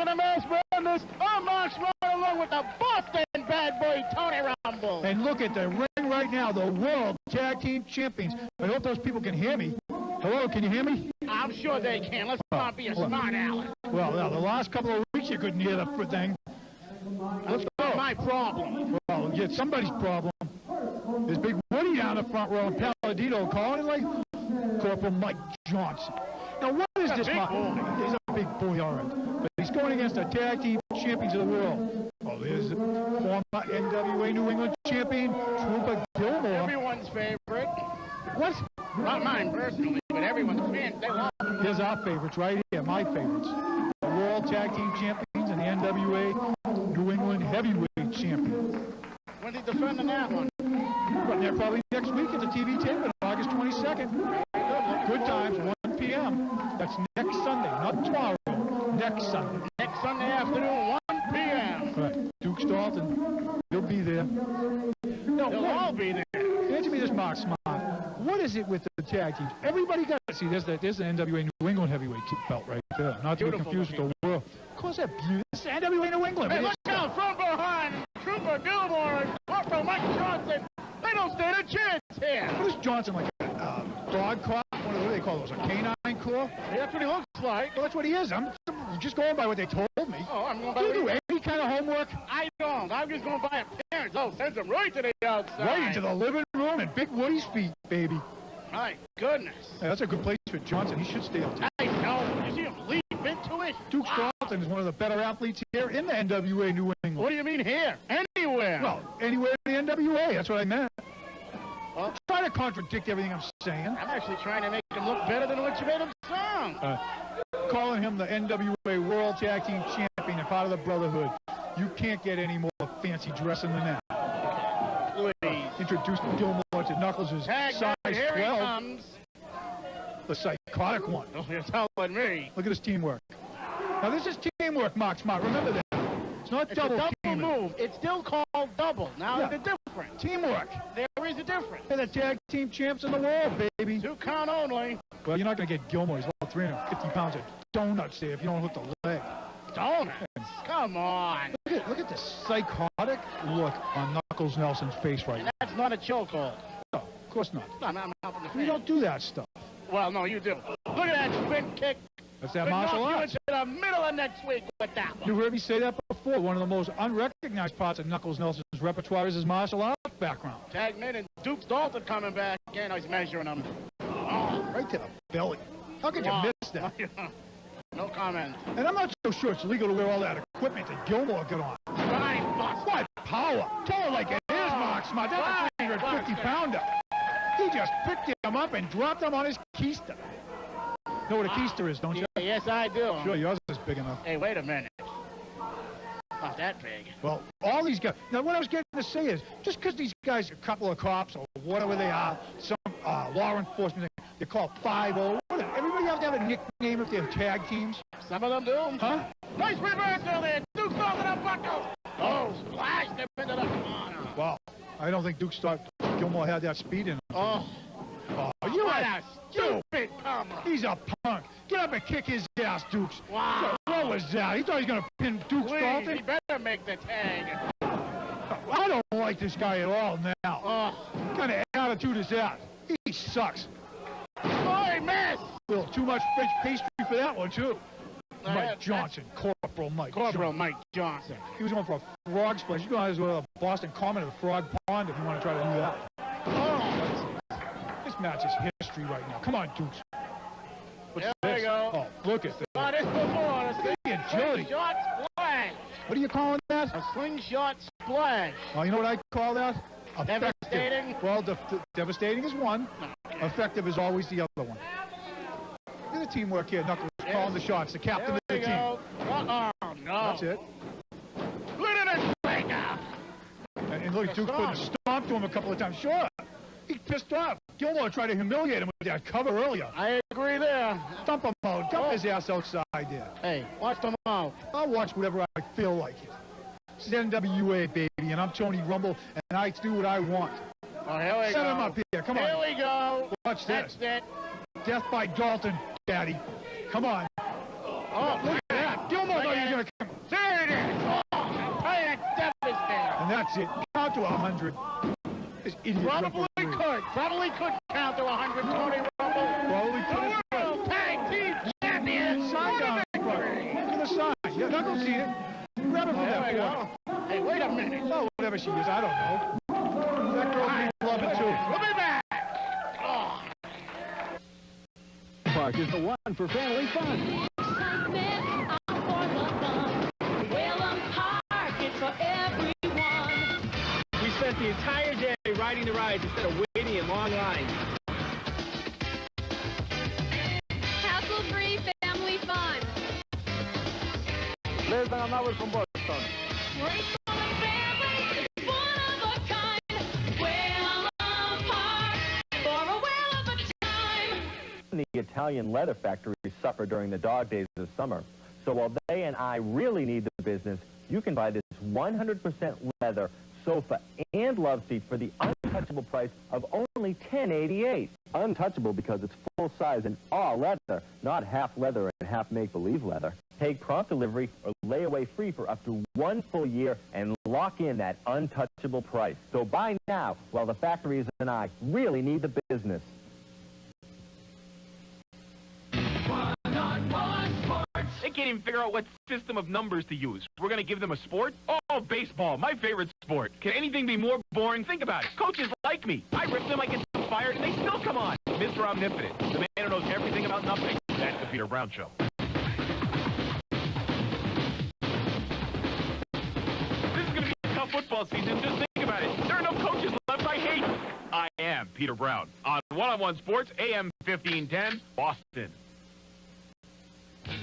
to the Mass Madness. I'm Max right along with the Boston bad boy, Tony Rumble. And look at the ring right now, the World Tag Team Champions. I hope those people can hear me. Hello, can you hear me? I'm sure they can. Let's not be a smart aleck. Well, the last couple of weeks you couldn't hear the thing. Let's go. My problem. Well, yeah, somebody's problem. There's Big Woody down the front row and Palladino calling it like Corporal Mike Johnson. Now, what is this? He's a big boy, all right. But he's going against the tag team champions of the world. Oh, there's the former NWA New England champion, Trooper Gilmore. Everyone's favorite. What? Not mine personally, but everyone's fan. They love him. Here's our favorites right here, my favorites. The World Tag Team Champions and the NWA New England Heavyweight Champion. When's he defending that one? But they're probably next week at the TV taping, August 22nd. Good times, 1 p.m. That's next Sunday, not tomorrow. Next Sunday. Next Sunday afternoon, 1 p.m. Right. Duke Dalton, he'll be there. No, they'll all be there. Answer me this, Mark Smart. What is it with the tag teams? Everybody got to see. There's the NWA New England heavyweight belt right there. Not to be confused with the world. Of course, that beautiful. It's NWA New England. Hey, look out from behind. Trooper Gilmore and Corporal Mike Johnson. They don't stand a chance here. What is Johnson, like a dog cop? What do they call those? A canine corps? Yeah, that's what he looks like. Well, that's what he is. I'm just going by what they told me. Oh, I'm going by. Do you do any kind of homework? I don't. I'm just going by appearance. Oh, sends him right to the outside. Right into the living room and Big Woody's feet, baby. My goodness. Hey, that's a good place for Johnson. He should stay up there. I know. You see him leap into it? Duke Dalton is one of the better athletes here in the NWA New England. What do you mean here? Anywhere. Well, anywhere in the NWA. That's what I meant. Well, try to contradict everything I'm saying. I'm actually trying to make him look better than what you made him sound. Calling him the NWA World Tag Team Champion and part of the Brotherhood. You can't get any more fancy dressing than that. Please. Introduce Gilmore to Knuckles' size 12. Here he comes. The psychotic one. Oh, you're telling me. Look at this teamwork. Now, this is teamwork, Mark Smart. Remember that. It's not double move. It's still called double. Now, yeah. It's a difference. Teamwork. There is a difference. They're the tag team champs in the world, baby. 2 count only. Well, you're not going to get Gilmore. He's about 350 pounds of donuts there if you don't hook the leg. Donuts? Come on. Look at the psychotic look on Knuckles Nelson's face right now. That's not a chokehold. No, of course not. I'm helping the fan. We don't do that stuff. Well, no, you do. Look at that spin kick. That's that martial arts. To the middle of next week with that one. You heard me say that before. One of the most unrecognized parts of Knuckles Nelson's repertoire is his martial arts background. Tag mid and Duke Dalton coming back. Again, he's measuring him. Oh. Right to the belly. How could you miss that? No comment. And I'm not so sure it's legal to wear all that equipment that Gilmore got on. What power? Tell it like it is, Mark Smart. That's a 350-pounder. He just picked him up and dropped him on his keister. Know what a keister is, don't you? Yes, I do. Sure, yours is big enough. Hey, wait a minute. Not that big. Well, all these guys. Now, what I was getting to say is, just because these guys are a couple of cops or whatever they are, some law enforcement, they're called 5-0. Everybody have to have a nickname if they have tag teams. Some of them do. Huh? Nice reversal there. Duke Dalton up buckle. Oh, splashed him into the corner. Wow. I don't think Gilmore had that speed in him. Oh, you're what a stupid camera. He's a punk. Get up and kick his ass, Dukes. Wow. What was that? He thought he was going to pin Duke Dalton? He better make the tag. I don't like this guy at all now. What kind of attitude is that? He sucks. Oh, he missed. A little too much French pastry for that one, too. Mike Johnson, Corporal Mike Johnson. He was going for a frog splash. He's going to go to the Boston Common or the Frog Pond if you want to try to do that. Oh. This match is history right now. Come on, Dukes. What's there this? you go. Oh, look at this. Saw this before. A slingshot splash. What are you calling that? A slingshot splash. Oh, you know what I call that? Effective. Devastating? Well, devastating is one. Okay. Effective is always the other one. Look at the teamwork here. Knuckles calling the shots. The captain of the team. Oh, no. That's it. Look at this finger. And look, Duke's putting a stomp to him a couple of times. Sure. He's pissed off. Gilmore tried to humiliate him with that cover earlier. I agree there. Dump him out. Dump his ass outside there. Hey, watch them out. I'll watch whatever I feel like it. This is NWA, baby, and I'm Tony Rumble, and I do what I want. Oh, here we go. Set him up here. Come on. Here we go. Watch this. That's it. Death by Dalton, Daddy. Come on. Oh, look at that. Gilmore thought he was going to that's it. Count to 100. This idiot Probably referee. could count to 100, Tony Rumble. Probably could. The World Tag Team Champions. Sign down in front. Look at the sign. Yeah, Knuckles see it. Grab it from There that we corner. go. Hey, wait a minute. Oh, whatever she is, I don't know. That girl needs loving too. We'll be back. Oh. Park is the one for family fun. Excitement out for the fun. Whalen Park, it's for everyone. We spent the entire day riding the rides instead of waiting in long lines. Hassle-free family fun. Liz Anamawal from Boston. Race for the family, it's one of a kind. Whalen Park, for a whale of a time. The Italian leather factories suffer during the dog days of summer. So while they and I really need the business, you can buy this 100% leather sofa and love seat for the untouchable price of only $10.88. Untouchable because it's full size and all leather, not half leather and half make-believe leather. Take prompt delivery or layaway free for up to 1 full year and lock in that untouchable price. So buy now while the factories and I really need the business. They can't even figure out what system of numbers to use. We're going to give them a sport? Oh, baseball, my favorite sport. Can anything be more boring? Think about it. Coaches like me. I rip them, I get fired, and they still come on. Mr. Omnipotent, the man who knows everything about nothing. That's the Peter Brown Show. This is going to be a tough football season. Just think about it. There are no coaches left I hate. I am Peter Brown. On One-on-One Sports, AM 1510, Boston.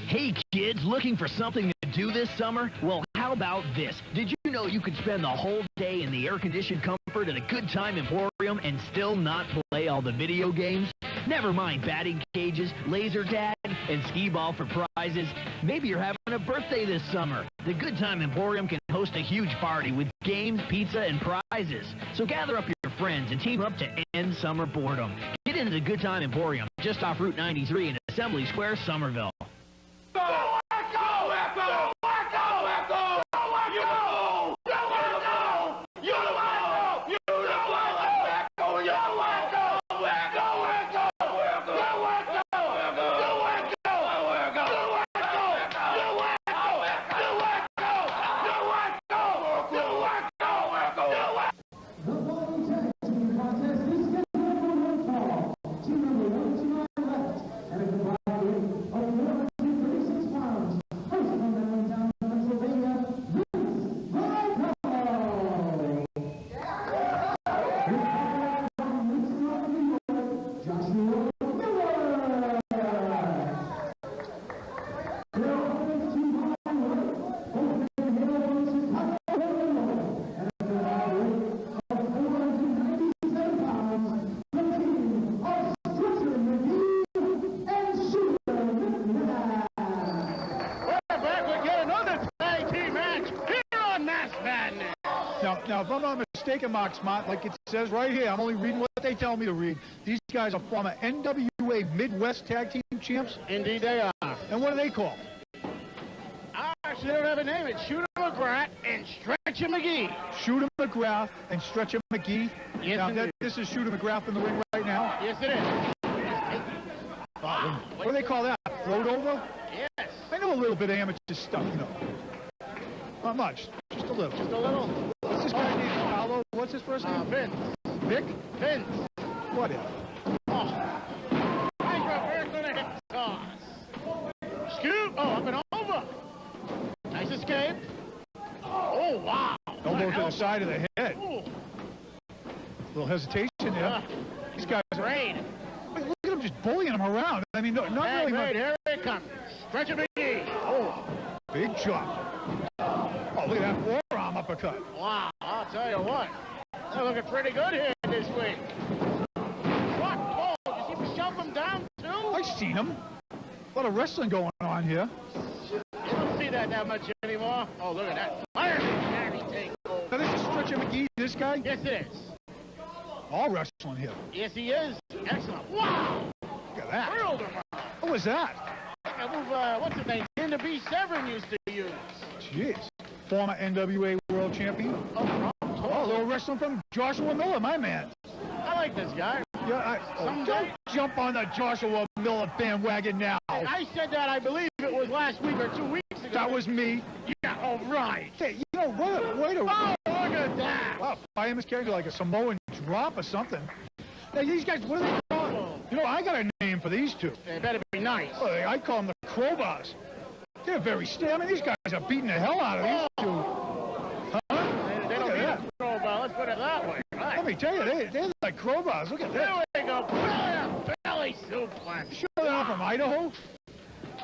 Hey kids, looking for something to do this summer? Well, how about this? Did you know you could spend the whole day in the air-conditioned comfort at a Good Time Emporium and still not play all the video games? Never mind batting cages, laser tag, and skee-ball for prizes. Maybe you're having a birthday this summer. The Good Time Emporium can host a huge party with games, pizza, and prizes. So gather up your friends and team up to end summer boredom. Get into the Good Time Emporium, just off Route 93 in Assembly Square, Somerville. Now, if I'm not mistaken, Mark Smart, like it says right here, I'm only reading what they tell me to read. These guys are former NWA Midwest Tag Team Champs. Indeed they are. And what are they called? Actually, they don't have a name. It's Shooter McGraff and Stretcher McGee. Shooter McGraff and Stretcher McGee. Yes, now, this is Shooter McGraff in the ring right now. Yes, it is. What do they call that? Float over? Yes. I know a little bit of amateur stuff, you know. Not much. Just a little. Just a little. What's this guy's name? Vicallo? What's his first name? Vince. Vic? Vince. Whatever. Oh. Hydro first on a hip toss. Scoop. Oh, up and over. Nice escape. Oh, wow. Elbow to the side of the head. Ooh. Little hesitation there. These guys are... Great. Look at him just bullying him around. I mean, not really much. Here it comes. Stretcher McGee. Oh. Big chop. Oh, look at that forearm uppercut. Wow, I'll tell you what. They're looking pretty good here this week. What? Oh, did you shove him down, too? I've seen him. A lot of wrestling going on here. You don't see that much anymore. Oh, look at that. Fiery takeover. Now, this is Stretcher McGee, this guy? Yes, it is. All wrestling here. Yes, he is. Excellent. Wow. Look at that. Thrilled him out. What was that? That move, what's his name? NWA used to use. Jeez. Former NWA World Champion. Oh, Oh, a little wrestling from Joshua Miller, my man. I like this guy. Yeah, don't jump on the Joshua Miller bandwagon now. I said that, I believe it was last week or 2 weeks ago. That was me. Yeah, all right. Hey, you know, wait a... Oh, look at that. Wow, I am character like a Samoan drop or something. Hey, these guys, what are they called? You know, I got a name for these two. They better be nice. Oh, I call them the Crowbars. They're very stiff. I mean, these guys are beating the hell out of these two. Huh? They don't need a crowbar, let's put it that way. Right. Let me tell you, they're like Crowbars. Look at this. There we go. Belly suplex. Sure they're not from Idaho?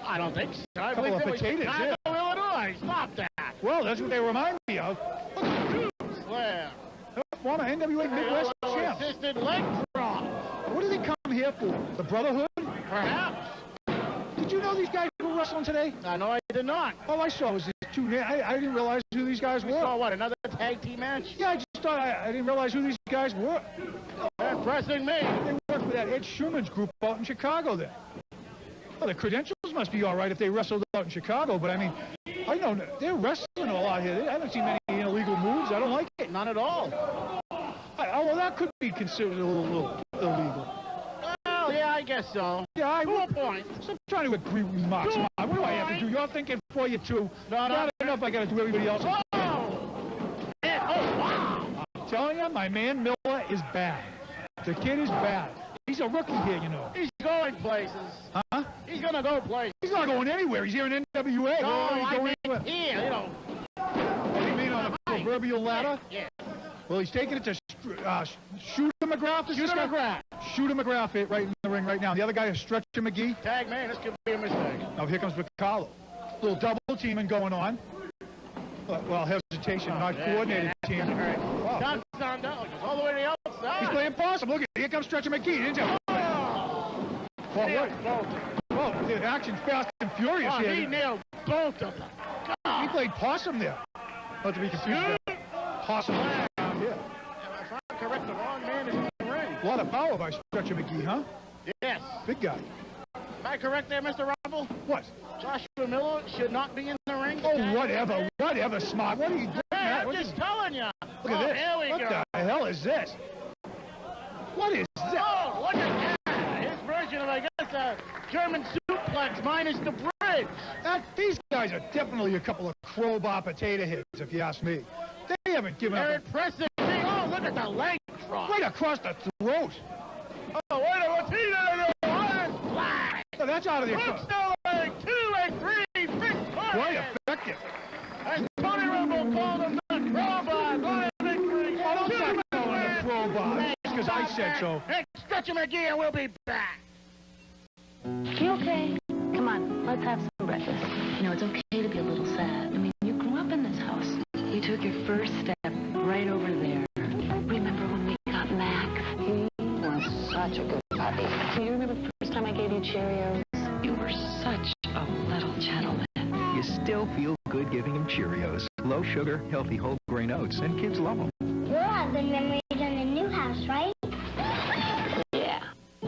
I don't think so. I Couple believe of it was potatoes, Chicago, yeah. Illinois. Stop that. Well, that's what they remind me of. Slam. Former NWA Midwest champ. Assisted leg drop. What do they come here for? The Brotherhood? Perhaps. Did you know these guys were wrestling today? No, I did not. All I saw was these two. I didn't realize who these guys were. Saw what, another tag team match? Yeah, I just thought I didn't realize who these guys were. They're impressing me. They worked with that Ed Schuman's group out in Chicago there. Well, the credentials must be all right if they wrestled out in Chicago, but I mean, I know they're wrestling a lot here. I haven't seen many illegal moves. I don't like it. None at all. Well, that could be considered a little illegal. Well, yeah, I guess so. Yeah, I To a point. I'm trying to agree with you, Mark. What do I have to do? You're thinking for you, too. No. Not enough I got to do everybody else. Oh! Wow! I'm telling you, my man Miller is bad. The kid is bad. He's a rookie here, you know. He's going places. Huh? He's gonna go places. He's not going anywhere. He's here in NWA. No, I mean anywhere. here, you know. Oh, you mean on a proverbial ladder? Yeah. Well, he's taking it to Shooter McGraff. Shooter McGraff. Shooter McGraff hit right in the ring right now. The other guy is Stretcher McGee. Tag man, this could be a mistake. Now here comes Vicallo. Little double teaming going on. Well, hesitation, not coordinated team. Wow. Down, all the way to the outside. He's playing possum. Look, here comes Stretcher McGee. Didn't you? Well, the action's fast and furious here. He nailed both of them. He played possum there. Not to be confused with possum down here. If I'm correct, the wrong man is in the ring. A lot of power by Stretcher McGee, huh? Yes. Big guy. Am I correct there, Mr. Rumble? What? Joshua Miller should not be in the ring. Oh, whatever, Smart. What are you doing? Hey, I'm just telling you. Look at this. Here we What go. the hell is this? What is this? Oh, look at that. His version of, I guess, a German suplex minus the bridge. These guys are definitely a couple of crowbar potato heads, if you ask me. They haven't given They're up. impressive. Oh, look at the leg drop. Right across the throat. Oh, wait a minute. Slyk. Oh, that's out of there. Hooks the leg. 2 and 3. Big Quite effective. And Tony Rumble called him the crowbar. By victory. Oh, don't start calling them crowbars, because I said so. Hey, Stretcher McGee, and we'll be back. You okay? Come on, let's have some breakfast. You know, it's okay to be a little sad. I mean, you grew up in this house. You took your first step right over there. Remember when we got Max? He was such a good puppy. Do you remember the first time I gave you Cheerios? You were such a little gentleman. You still feel good giving him Cheerios. Low sugar, healthy whole grain oats, and kids love them. We'll have the memories in the new house, right? Yeah.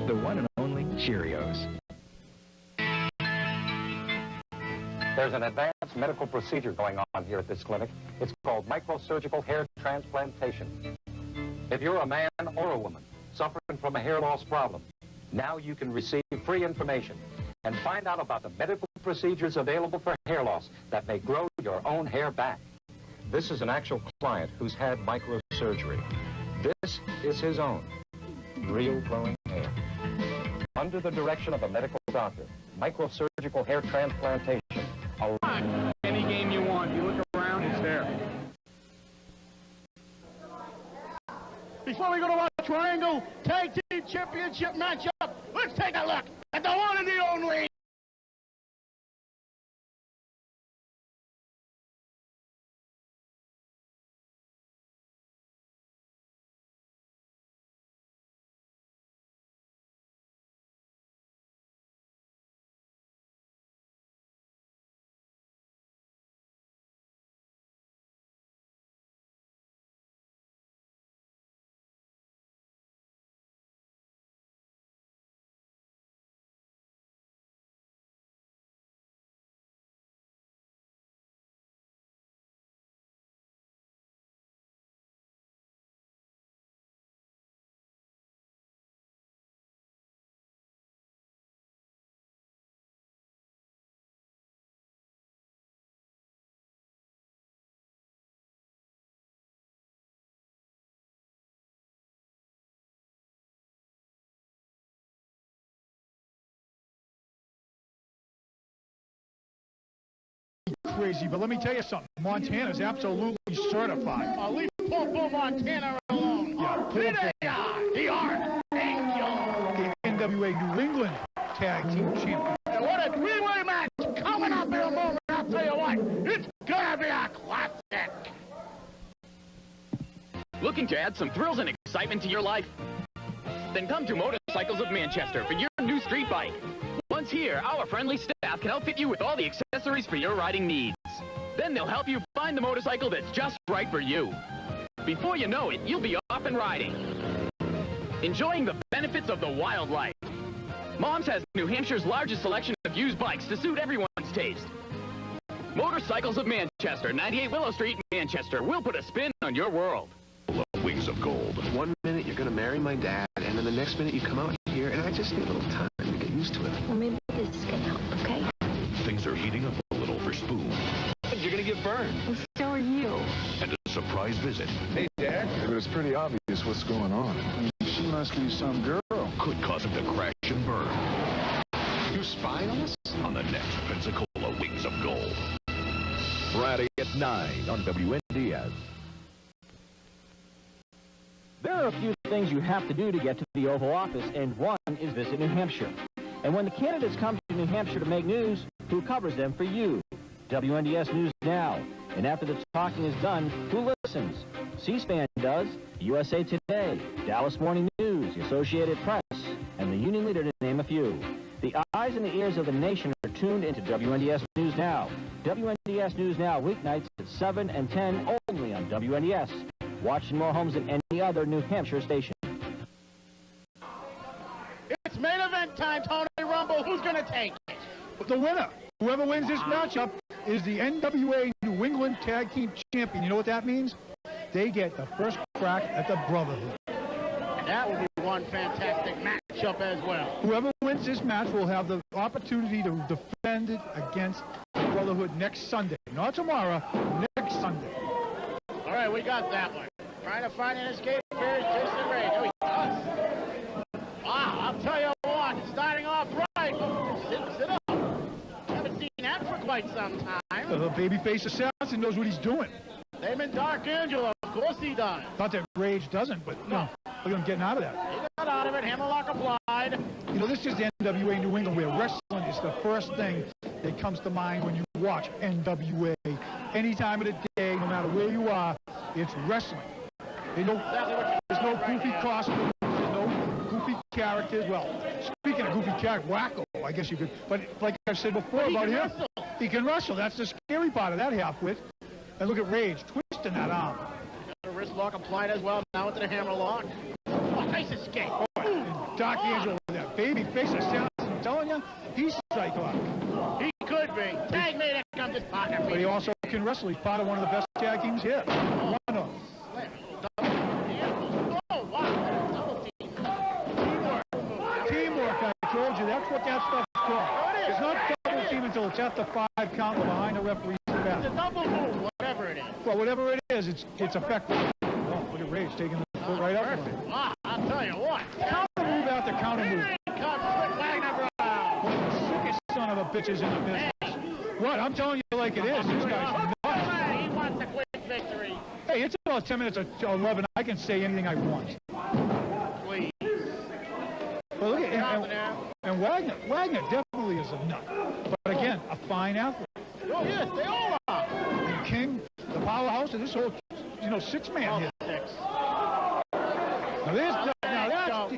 The one and only Cheerios. There's an advanced medical procedure going on here at this clinic. It's called microsurgical hair transplantation. If you're a man or a woman suffering from a hair loss problem, now you can receive free information and find out about the medical procedures available for hair loss that may grow your own hair back. This is an actual client who's had microsurgery. This is his own real growing hair. Under the direction of a medical doctor, microsurgical hair transplantation. Any game you want, you look around, it's there. Before we go to our Triangle Tag Team Championship matchup, let's take a look at the one and the only crazy, but let me tell you something. Montana's absolutely certified. Leave poor Bull Montana alone. Yeah, Here they are, the Archangel. The NWA New England Tag Team Champion. And what a three-way match coming up in a moment. I'll tell you what, it's gonna be a classic. Looking to add some thrills and excitement to your life? Then come to Motorcycles of Manchester for your new street bike. Once here, our friendly staff can outfit you with all the accessories for your riding needs. Then they'll help you find the motorcycle that's just right for you. Before you know it, you'll be off and riding, enjoying the benefits of the wildlife. Mom's has New Hampshire's largest selection of used bikes to suit everyone's taste. Motorcycles of Manchester, 98 Willow Street, Manchester. We'll put a spin on your world. Wings of gold. One minute you're going to marry my dad, and then the next minute you come out here, and I just need a little time to get used to it. Well, maybe this can help, okay? Things are heating up a little for Spoon. You're going to get burned. Well, so are you. And a surprise visit. Hey, Dad. But it's pretty obvious what's going on. She must be some girl. Could cause him to crash and burn. You spying on us? On the next Pensacola Wings of Gold. Friday at 9 on WNDS. There are a few things you have to do to get to the Oval Office, and one is visit New Hampshire. And when the candidates come to New Hampshire to make news, who covers them for you? WNDS News Now. And after the talking is done, who listens? C-SPAN does, USA Today, Dallas Morning News, the Associated Press, and the Union Leader, to name a few. The eyes and the ears of the nation are tuned into WNDS News Now. WNDS News Now, weeknights at 7 and 10, only on WNDS. Watch in more homes than any other New Hampshire station. It's main event time, Tony Rumble. Who's gonna take it? The winner, whoever wins this matchup, is the NWA New England Tag Team Champion. You know what that means? They get the first crack at the Brotherhood. That will be one fantastic matchup as well. Whoever wins this match will have the opportunity to defend it against the Brotherhood next Sunday. Not tomorrow, next Sunday. All right, we got that one. Trying to find an escape. Here's Jason Ray. No, he does. Wow, I'll tell you what, starting off right. Sit up. Haven't seen that for quite some time. The babyface assassin knows what he's doing. Name and Dark Angelo, of course he does. Not that Rage doesn't, but no. Look at him getting out of that. He got out of it, hammerlock applied. You know, this is the NWA New England, where wrestling is the first thing that comes to mind when you watch NWA. Any time of the day, no matter where you are, it's wrestling. There's no goofy costumes, there's no goofy characters. Well, speaking of goofy characters, Waco, I guess you could. But like I've said before about him, he can wrestle. That's the scary part of that half-wit. And look at Rage twisting that arm. Got a wrist lock applied as well. Now into the hammer lock. Oh, nice escape. And Dark Angel with that baby face assassin, I'm telling you, he's psycho. He could be. Tag me, there comes his partner. But he also can wrestle. He's part of one of the best tag teams here. One of them. Oh, wow. Double team. Teamwork. Teamwork, I told you. That's what that stuff's called. It's not double team until it's at the 5 count behind the referee's back. It's a double move, whatever it is. Well, whatever it is, it's effective. Oh, look at Rage taking the foot right up. Perfect. Wow, I'll tell you what. Counter move after counter move. Here he comes, Slyk Wagner Brown. One of the sickest son of a bitches in the business. What? I'm telling you like it is. This guy's nuts. He wants a quick victory. Hey, it's about 10 minutes to 11. I can say anything I want. Please. Well, look at and Wagner. Wagner definitely is a nut. But again, a fine athlete. Oh, yes, they all are. And King, the powerhouse of this whole, six-man here. Six. Now,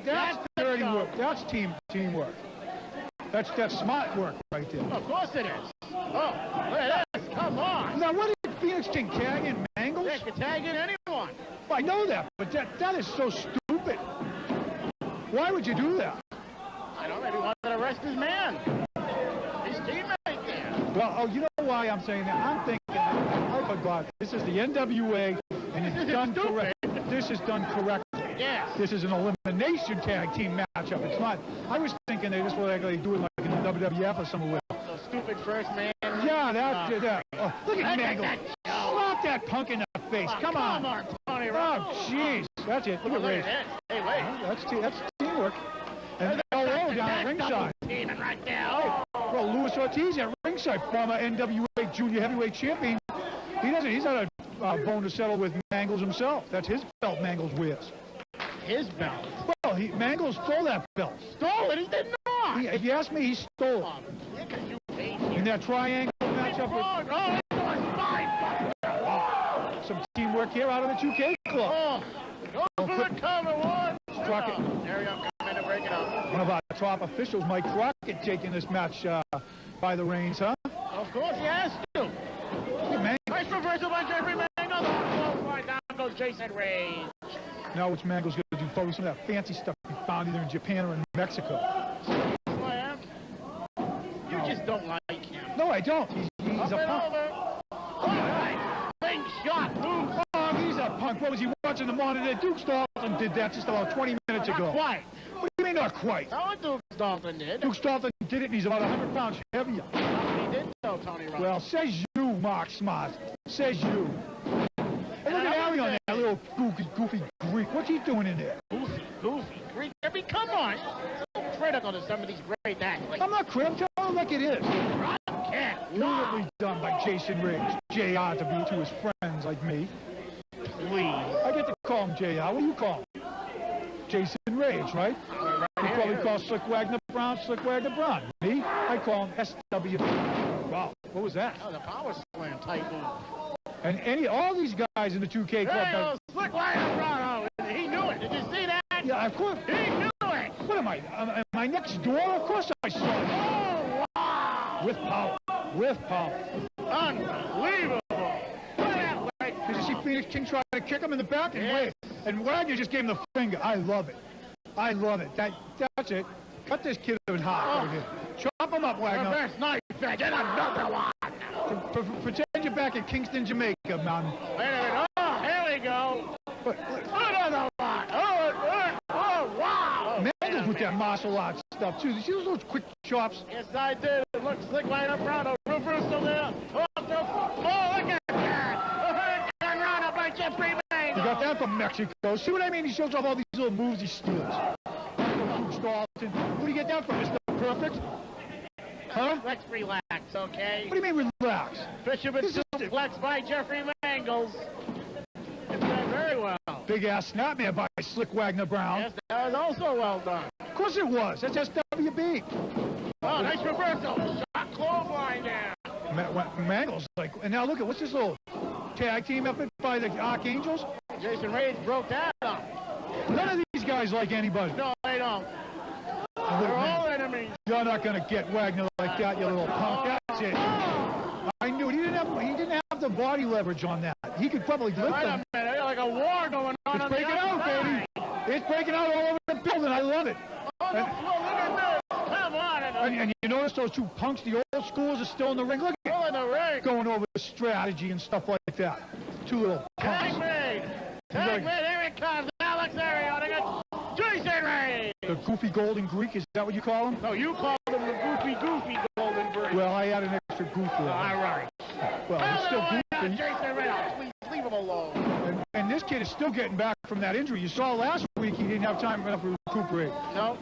that's dirty work. That's teamwork. That's smart work right there. Of course it is. Oh, look at this. Come on. Now, what did Phoenix King tag in Mangles? They can tag in anyone. Well, I know that, but that is so stupid. Why would you do that? I don't know. Maybe he wanted to arrest his man. His teammate there. Well, you know why I'm saying that? I'm thinking, oh my God, this is the NWA, and it's done correct. This is done correctly. Yes. This is an elimination tag team matchup. It's not. I was thinking they just were like they do it like in the WWF or somewhere. So stupid first man. Yeah, that. Oh, look at Mangles. Slap that punk in the face. Come on. Tony. Oh, jeez. That's it. Look at Rage. Hey, wait. That's teamwork. And LO down at ringside. Teaming right there. Oh. Well, Luis Ortiz at ringside, former NWA Junior Heavyweight Champion. He's not a bone to settle with Mangles himself. That's his belt Mangles wears. His belt? Well, Mangles stole that belt. Stole it? He did not! If you ask me, he stole it. Yeah, 'cause you paid In that triangle matchup with... Some teamwork here out of the 2K Club. Go for the cover, one. Crockett. Arion come in to break it up. One of our top officials, Mike Crockett, taking this match by the reins, huh? Of course he has to. Hey, nice reversal by Jeffrey Mangles. Right down goes Jason Ray. Now what's Mangles going to do? Probably some of that fancy stuff he found either in Japan or in Mexico. Slam. You just don't like him. No, I don't. He's Up a and punk. over. All right. Big shot. Move. Oh, he's a punk. What was he watching the monitor? Duke Dalton did that just about 20 minutes ago. Not quite. What do you mean not quite? That's what Duke Dalton did. Duke Dalton did it, and he's about 100 pounds heavier. He did so, Tony Robbins. Well, says you, Mark Smart. Says you. And look at Arion, that little goofy Greek. What's he doing in there? Goofy Greek. I mean, come on. So critical to some of these great athletes. I'm not critical. Tell him like it is. I can't. Beautifully done by Jason Riggs. JR to be to his friends like me. Please. I get to call him JR. What do you call him? Jason Rage, right? You probably call Slyk Wagner Brown, Slyk Wagner Brown. Me? I call him SW. Wow, what was that? Oh, the power slam type move. And all these guys in the 2K Club. Hey, Slyk Wagner Brown. Oh, he knew it. Did you see that? Yeah, of course. He knew it. What am I next door? Of course I saw it. Oh, wow. With power. With power. Unbelievable. Did you see Phoenix King try to kick him in the back and wave? And Wagner just gave him the finger. I love it. I love it. That's it. Cut this kid in half right here. Chop him up, Wagner. Reverse knife. Get another one. Pretend you're back in Kingston, Jamaica, man. Wait a minute. Oh, here we go. Another one. Oh, wow. Mangles with that martial arts stuff, too. Did you see those quick chops? Yes, I did. It looks Slyk Wagner Brown. A reversal there. Oh, look at that. A round by Jeffrey Mangles. You got that from Mexico. See what I mean? He shows off all these little moves he steals. Dalton. Where do you get that from, Mr. Perfect? Huh? Let's relax, okay? What do you mean relax? Fisherman suplex by Jeffrey Mangles. It's done very well. Big ass snapmare by Slyk Wagner Brown. Yes, that was also well done. Of course it was. That's SWB. Oh, nice reversal. Shot clothesline down. Mangles, like, and now look at, what's this little tag team effort by the Archangels? Jason Rage broke that up. None of these guys like anybody. No, they don't. They're all enemies. You're not going to get Wagner like that, you little punk. That's it. I knew it. He didn't have the body leverage on that. He could probably lift Wait them. a minute. There's like a war going on. It's breaking out, baby. It's breaking out all over the building. I love it. Oh, no, look at this. Come on. And you notice those two punks, the old schools, are still in the ring. Look at Still in the ring. going over strategy and stuff like that. Two little punks. Tag made. Tag made. Here it comes. Alex Arion against Jason Ray. The goofy golden Greek, is that what you call him? No, you call him the goofy golden Greek. Well, I had an extra goof there. All right. Well, he's still goofy. Jason Ray. Please leave him alone. And this kid is still getting back from that injury. You saw last week he didn't have time enough to recuperate. No.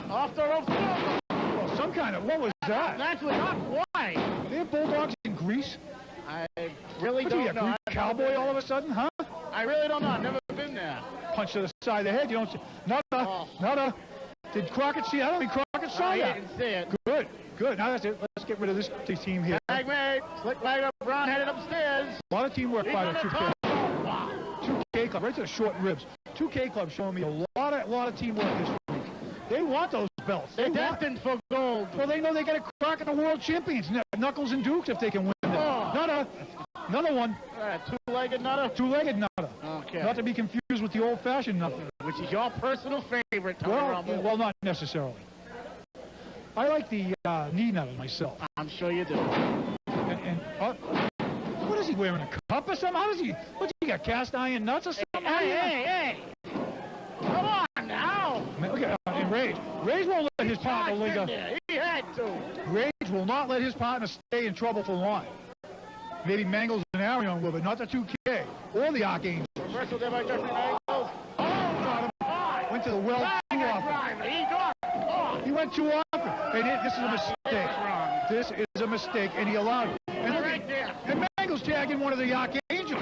Off the rope. Well, some kind of, what was that? That's not quite. They have bulldogs in Greece? I really What, you don't a know. Greek cowboy all of a sudden, huh? I really don't know. I've never been there. Punch to the side of the head. You don't see. Not a. Did Crockett see? I don't think Crockett saw I that. didn't see it. Good. Now that's it. Let's get rid of this team here. Tag made. Slyk Wagner Brown headed upstairs. A lot of teamwork by the 2K. Wow. 2K Club, right to the short ribs. 2K Club showing me a lot of teamwork this week. They want those belts. They're destined for gold. Well, they know they got a crack at the world champions, Knuckles and Dukes, if they can win them. Another one. Two-legged nutter? Two-legged nutter. Okay. Not to be confused with the old-fashioned nutter. Which is your personal favorite, Tony Rumble. Well, not necessarily. I like the knee nutter myself. I'm sure you do. What is he wearing, a cup or something? How does he, what's he got, cast iron nuts or something? Hey. Come on now. Look at Rage. Rage won't let his partner linger. He had to. Rage will not let his partner stay in trouble for long. Maybe Mangles and Arion will, but not the 2K or the Archangels. Reversal there by Jeffrey Mangles. Oh, got him. Went to the well too often. He got it. He went too often. Hey, this is a mistake. this is a mistake, and he allowed it. And look Right there. and Mangles tagging one of the Archangels.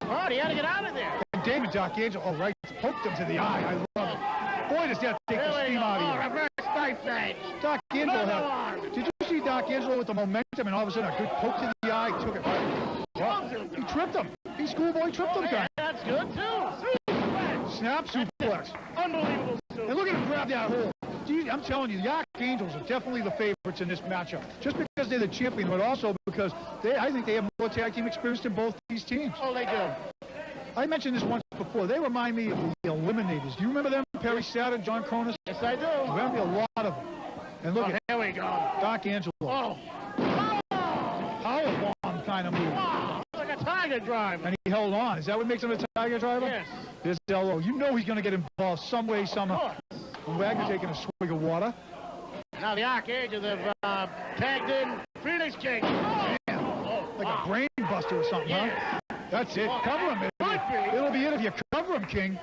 Oh, he had to get out of there. And David Archangel, oh, right, poked him to the eye. I love it. Boy, does that take the steam out of you. Reverse knife edge. Doc Angelo Another one. did you see Doc Angelo with the momentum and all of a sudden a good poke to the eye, took it right? Well, he tripped him. He schoolboy tripped him, guy. That's good, too. Snap suplex. Unbelievable. And look at him grab that hole. Gee, I'm telling you, the Archangels are definitely the favorites in this matchup. Just because they're the champion, but also because I think they have more tag team experience than both these teams. Oh, they do. I mentioned this once before. They remind me of the Eliminators. Do you remember them? Perry Saturn, John Cronus? Yes, I do. Remember a lot of them. And look at Here we go. Doc Angelo. Oh. Power bomb kind of move. Oh, like a tiger driver. And he held on. Is that what makes him a tiger driver? Yes. This LO. You know he's going to get involved some way, somehow. And Wagner taking a swig of water. Now the Archangels have tagged in Phoenix King. Oh. Like a brain buster or something, huh? That's it. Cover him. It'll be it if you cover him, King.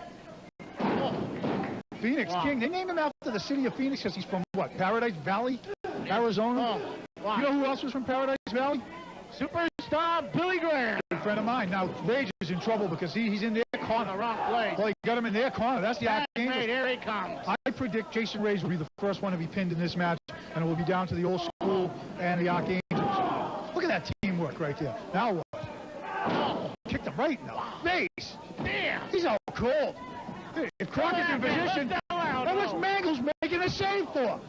Phoenix King. They named him after the city of Phoenix because he's from, what, Paradise Valley, Arizona? You know who else was from Paradise Valley? Superstar Billy Graham. Good friend of mine. Now, Rage is in trouble because he's in their corner. Wrong place. Well, he got him in their corner. That's the Archangels. Here he comes. I predict Jason Reyes will be the first one to be pinned in this match, and it will be down to the old school and the Archangels. Look at that teamwork right there. Now what? Kicked him right in the face. Damn. He's out cold. If Crockett's in position, then what's Mangles making a save for?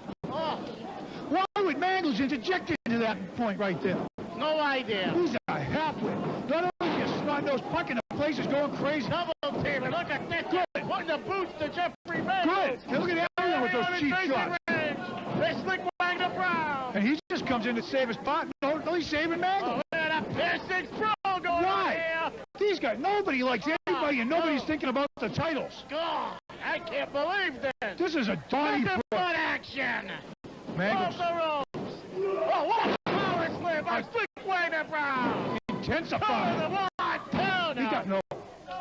Why would Mangles interject into that point right there? No idea. He's a halfwit. Not only is snot-nosed puck in the place is going crazy. Double team. Look at this. Good. Putting the boots to Jeffrey Mangles. Good. And look at Arion with those cheap shots. They Slyk Wagner Brown. And he just comes in to save his spot. No, he's saving Mangles. Look at that piercing throw going on here. These guys, nobody likes anybody, and nobody's thinking about the titles. God, I can't believe this. This is a Donnie Look at butt action. Mangles. Off the ropes. Oh, what a power slam by Slyk Wagner Brown. Intensified. He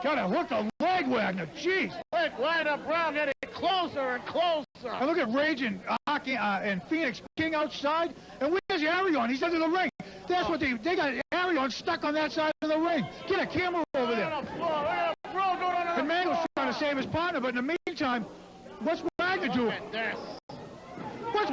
got a hook a leg, Wagner. Jeez. Slyk Wagner Brown getting closer and closer. And look at Rage and Phoenix King outside. And where's Arion? He's under the ring. That's what they got Arion stuck on that side of the ring. Get a camera over there. And Mangles trying to save his partner, but in the meantime, what's Wagner doing? What's